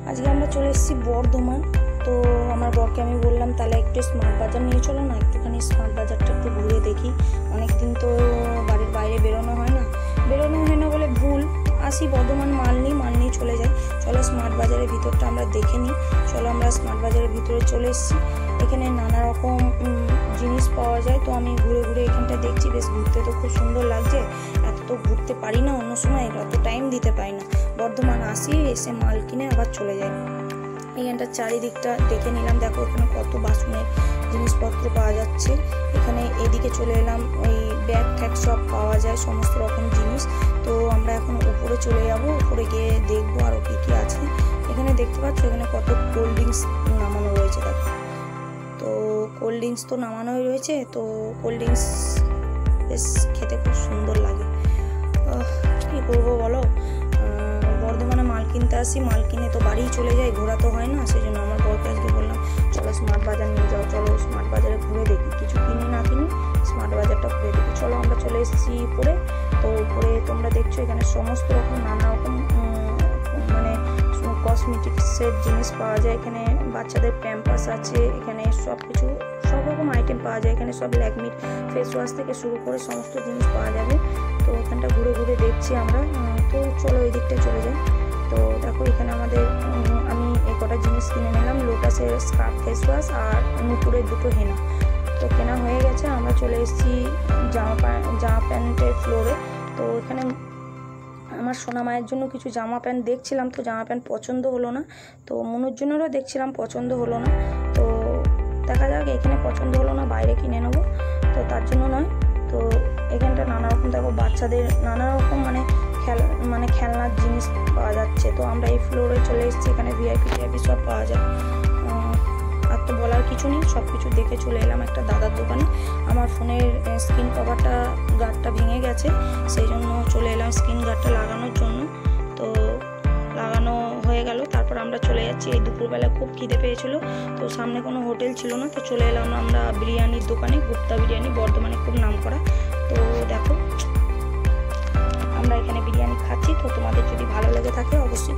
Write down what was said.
আজকে আমরা চলে এসেছি বর্ধমান। তো আমার বরকে আমি বললাম তাহলে একটু স্মার্ট বাজার নিয়ে চলো না, একটুখানি স্মার্ট বাজারটা একটু ঘুরে দেখি। অনেক দিন তো বাড়ির বাইরে বেরোনো হয় না বলে ভুল, আসি বর্ধমান মাল নিয়ে চলে যাই। চলো স্মার্ট বাজারের ভিতরটা আমরা দেখে নিই। চলো আমরা স্মার্ট বাজারের ভিতরে চলে এসেছি। এখানে নানা রকম জিনিস পাওয়া যায়। তো আমি ঘুরে ঘুরে এখানটা দেখছি, বেশ ঘুরতে তো খুব সুন্দর লাগছে। এত তো ঘুরতে পারি না, অন্য সময় অত টাইম দিতে পারি না। বর্ধমান আসি, এসে মাল কিনে আবার চলে যাই। এখানটা চারিদিকটা দেখে নিলাম। দেখো এখানে কত বাসনের জিনিসপত্র পাওয়া যাচ্ছে। এখানে এদিকে চলে এলাম, ওই ব্যাগ ট্যাগ সব পাওয়া যায়, সমস্ত রকম জিনিস। তো আমরা এখন উপরে চলে যাব, উপরে গিয়ে দেখবো আরও কী কী আছে। এখানে দেখতে পাচ্ছ এখানে কত কোল্ড ড্রিঙ্কস নামানো রয়েছে। দেখো তো কোল্ড ড্রিঙ্কস তো নামানোই রয়েছে। তো কোল্ড ড্রিঙ্কস বেশ খেতে খুব সুন্দর লাগে। কী করবো বলো, বর্ধমানে মাল কিনতে আসি, মাল কিনে তো বাড়িই চলে যাই, ঘোরা তো হয় না। সেই জন্য আমার বরকে আজকে বললাম চলো স্মার্ট বাজার নিয়ে যাও, চলো স্মার্ট বাজারে ঘুরে দেখি, কিছু কিনি না কিনি স্মার্ট বাজারটা ঘুরে দেখি। চলো আমরা চলে এসেছি উপরে। তো উপরে তোমরা দেখছো এখানে সমস্ত রকম নানা রকম মানে কসমেটিক্সের জিনিস পাওয়া যায়। এখানে বাচ্চাদের প্যাম্পাস আছে, এখানে সব রকম আইটেম পাওয়া যায়। এখানে সব ল্যাকমির ফেস ওয়াশ থেকে শুরু করে সমস্ত জিনিস পাওয়া যাবে। তো এখানটা ঘুরে ঘুরে দেখছি আমরা। তো চলো ওই দিকটায় চলে যাই। তো দেখো এখানে আমাদের আমি এই কটা জিনিস কিনে নিলাম, লোটাসের স্কার্ফ ফেস ওয়াশ আর নুপুরের দুটো হেনা। তো কেনা হয়ে গেছে। আমরা চলে এসেছি জামা প্যান্টের ফ্লোরে। তো এখানে আমার সোনা মায়ের জন্য কিছু জামা প্যান্ট দেখছিলাম, তো জামা প্যান্ট পছন্দ হলো না। তো মনুর জন্যও দেখছিলাম, পছন্দ হলো না। তো দেখা যাক, এখানে পছন্দ হলো না, বাইরে কিনে নেবো। তো তার জন্য নয়। তো এখানটা নানা রকম দেখো বাচ্চাদের নানা রকম মানে খেলনার জিনিস পাওয়া যাচ্ছে। তো আমরা এই ফ্লোরে চলে এসেছি, এখানে ভিআইপি সব পাওয়া যায়। আর তো বলার কিছু নেই, সব কিছু দেখে চলে এলাম একটা দাদার দোকানে। আমার ফোনের স্ক্রিন কভারটা গার্ডটা ভেঙে গেছে, সেই জন্য চলে এলাম স্ক্রিন গার্ডটা লাগানোর জন্য। তো লাগানো হয়ে গেল, তারপর আমরা চলে যাচ্ছি। এই দুপুরবেলা খুব খিদে পেয়েছিল, তো সামনে কোনো হোটেল ছিল না। তো চলে এলাম আমরা বিরিয়ানির দোকানে, গুপ্তা বিরিয়ানি, বর্ধমানে খুব নাম করা। তো দেখো আমরা এখানে বিরিয়ানি খাচ্ছি। তো তোমাদের যদি ভালো লেগে থাকে অবশ্যই